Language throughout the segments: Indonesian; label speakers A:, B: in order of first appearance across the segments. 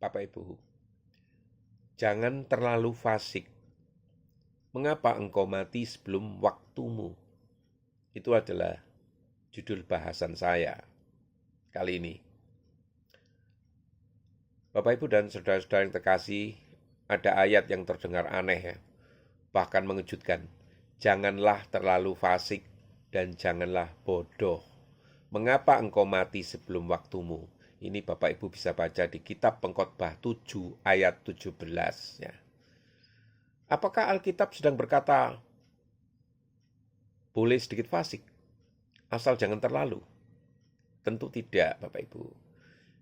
A: Bapak Ibu, jangan terlalu fasik. Mengapa engkau mati sebelum waktumu? Itu adalah judul bahasan saya kali ini. Bapak Ibu dan saudara-saudara yang terkasih, ada ayat yang terdengar aneh ya, bahkan mengejutkan. Janganlah terlalu fasik dan janganlah bodoh. Mengapa engkau mati sebelum waktumu? Ini Bapak Ibu bisa baca di kitab Pengkhotbah 7 ayat 17 ya. Apakah Alkitab sedang berkata boleh sedikit fasik, asal jangan terlalu? Tentu tidak, Bapak Ibu.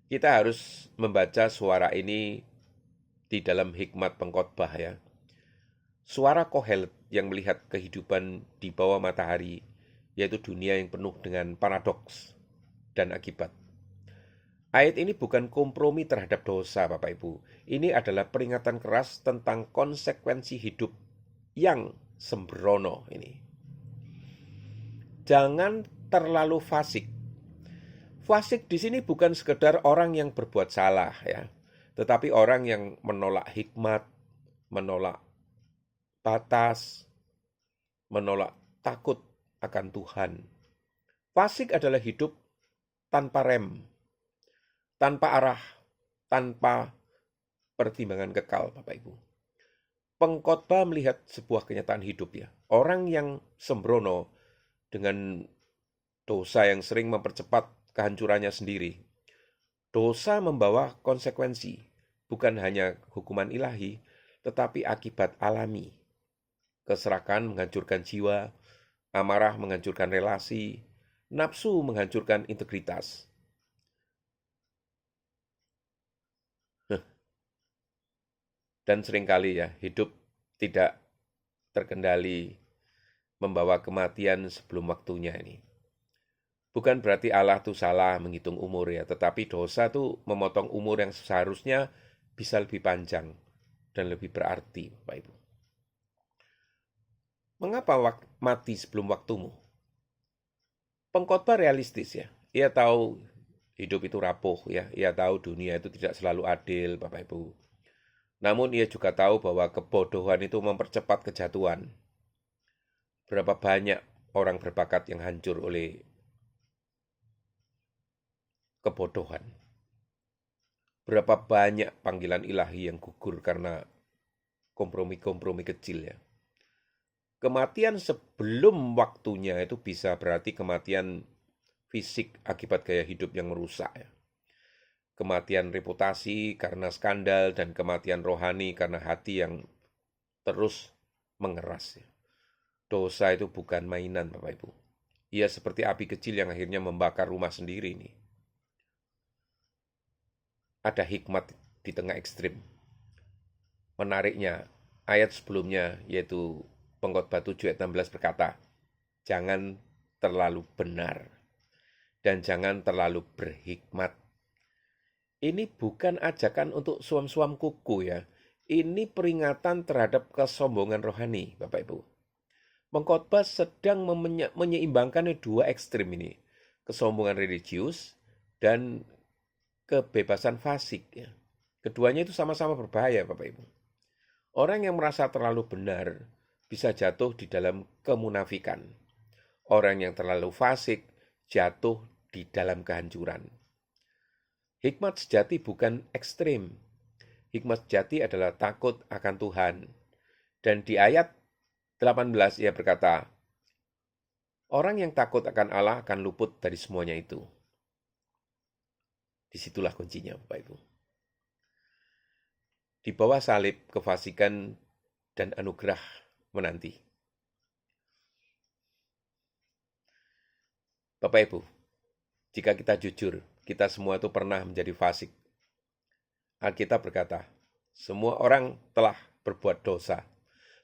A: Kita harus membaca suara ini di dalam hikmat pengkhotbah ya. Suara Kohelet yang melihat kehidupan di bawah matahari, yaitu dunia yang penuh dengan paradoks dan akibat. Ayat ini bukan kompromi terhadap dosa, Bapak Ibu. Ini adalah peringatan keras tentang konsekuensi hidup yang sembrono ini. Jangan terlalu fasik. Fasik di sini bukan sekedar orang yang berbuat salah ya, tetapi orang yang menolak hikmat, menolak batas, menolak takut akan Tuhan. Fasik adalah hidup tanpa rem, tanpa arah, tanpa pertimbangan kekal, Bapak Ibu. Pengkhotbah melihat sebuah kenyataan hidup ya. Orang yang sembrono dengan dosa yang sering mempercepat kehancurannya sendiri. Dosa membawa konsekuensi, bukan hanya hukuman ilahi, tetapi akibat alami. Keserakahan menghancurkan jiwa, amarah menghancurkan relasi, nafsu menghancurkan integritas. Dan seringkali ya, hidup tidak terkendali, membawa kematian sebelum waktunya ini. Bukan berarti Allah itu salah menghitung umur ya, tetapi dosa itu memotong umur yang seharusnya bisa lebih panjang dan lebih berarti, Bapak Ibu. Mengapa mati sebelum waktumu? Pengkhotbah realistis ya. Ia tahu hidup itu rapuh ya, ia tahu dunia itu tidak selalu adil, Bapak Ibu. Namun ia juga tahu bahwa kebodohan itu mempercepat kejatuhan. Berapa banyak orang berbakat yang hancur oleh kebodohan. Berapa banyak panggilan ilahi yang gugur karena kompromi-kompromi kecil ya. Kematian sebelum waktunya itu bisa berarti kematian fisik akibat gaya hidup yang merusak ya. Kematian reputasi karena skandal dan kematian rohani karena hati yang terus mengeras ya. Dosa itu bukan mainan, Bapak Ibu. Ia seperti api kecil yang akhirnya membakar rumah sendiri nih. Ada hikmat di tengah ekstrim. Menariknya, ayat sebelumnya yaitu Pengkhotbah 7 ayat 16 berkata, jangan terlalu benar dan jangan terlalu berhikmat. Ini bukan ajakan untuk suam-suam kuku ya. Ini peringatan terhadap kesombongan rohani, Bapak Ibu. Pengkhotbah sedang menyeimbangkan dua ekstrim ini. Kesombongan religius dan kebebasan fasik ya. Keduanya itu sama-sama berbahaya, Bapak Ibu. Orang yang merasa terlalu benar bisa jatuh di dalam kemunafikan. Orang yang terlalu fasik jatuh di dalam kehancuran. Hikmat sejati bukan ekstrim. Hikmat sejati adalah takut akan Tuhan. Dan di ayat 18 ia berkata, orang yang takut akan Allah akan luput dari semuanya itu. Disitulah kuncinya, Bapak Ibu. Di bawah salib kefasikan dan anugerah menanti. Bapak Ibu, jika kita jujur, kita semua itu pernah menjadi fasik. Alkitab berkata, semua orang telah berbuat dosa.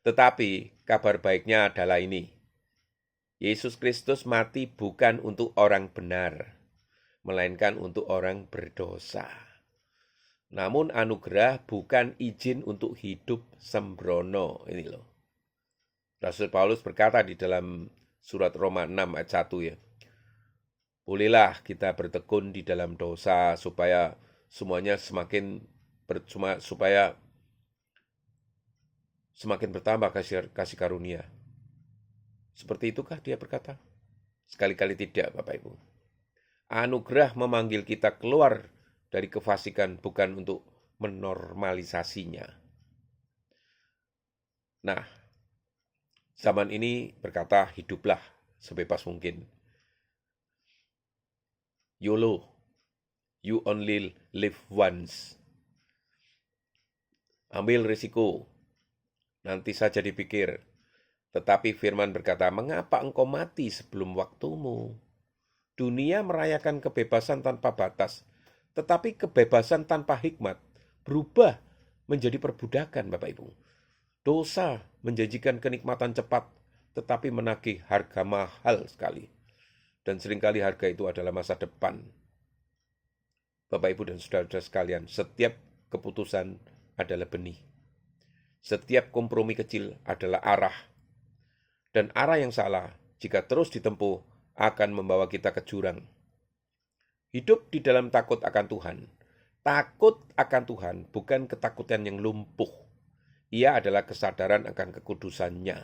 A: Tetapi kabar baiknya adalah ini. Yesus Kristus mati bukan untuk orang benar, melainkan untuk orang berdosa. Namun anugerah bukan izin untuk hidup sembrono. Ini loh. Rasul Paulus berkata di dalam surat Roma 6 ayat 1 ya. Bolehlah kita bertekun di dalam dosa supaya semuanya semakin supaya semakin bertambah kasih karunia. Seperti itukah dia berkata? Sekali-kali tidak, Bapak Ibu. Anugerah memanggil kita keluar dari kefasikan bukan untuk menormalisasinya. Nah, zaman ini berkata, hiduplah sebebas mungkin. YOLO, you only live once. Ambil risiko, nanti saja dipikir. Tetapi firman berkata, mengapa engkau mati sebelum waktumu? Dunia merayakan kebebasan tanpa batas, tetapi kebebasan tanpa hikmat berubah menjadi perbudakan, Bapak Ibu. Dosa menjanjikan kenikmatan cepat, tetapi menagih harga mahal sekali. Dan seringkali harga itu adalah masa depan. Bapak Ibu dan saudara-saudara sekalian, setiap keputusan adalah benih. Setiap kompromi kecil adalah arah. Dan arah yang salah, jika terus ditempuh, akan membawa kita ke jurang. Hidup di dalam takut akan Tuhan. Takut akan Tuhan bukan ketakutan yang lumpuh. Ia adalah kesadaran akan kekudusannya.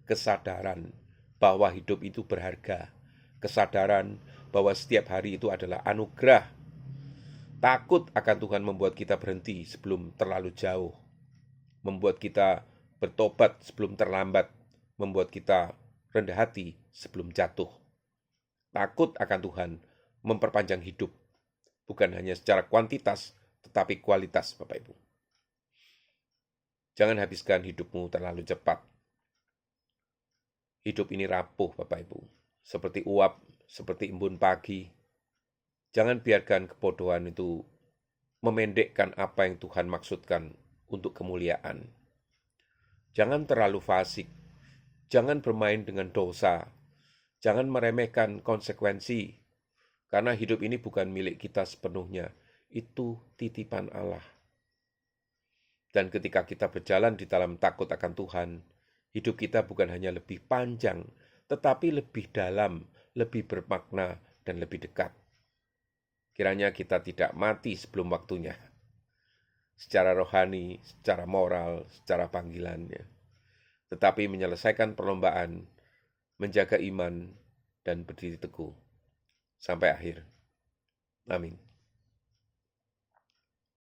A: Kesadaran bahwa hidup itu berharga. Kesadaran bahwa setiap hari itu adalah anugerah. Takut akan Tuhan membuat kita berhenti sebelum terlalu jauh. Membuat kita bertobat sebelum terlambat. Membuat kita rendah hati sebelum jatuh. Takut akan Tuhan memperpanjang hidup, bukan hanya secara kuantitas, tetapi kualitas, Bapak Ibu. Jangan habiskan hidupmu terlalu cepat. Hidup ini rapuh, Bapak Ibu, seperti uap, seperti embun pagi. Jangan biarkan kebodohan itu memendekkan apa yang Tuhan maksudkan untuk kemuliaan. Jangan terlalu fasik. Jangan bermain dengan dosa. Jangan meremehkan konsekuensi. Karena hidup ini bukan milik kita sepenuhnya. Itu titipan Allah. Dan ketika kita berjalan di dalam takut akan Tuhan, hidup kita bukan hanya lebih panjang, tetapi lebih dalam, lebih bermakna, dan lebih dekat. Kiranya kita tidak mati sebelum waktunya. Secara rohani, secara moral, secara panggilannya. Tetapi menyelesaikan perlombaan, menjaga iman, dan berdiri teguh sampai akhir. Amin.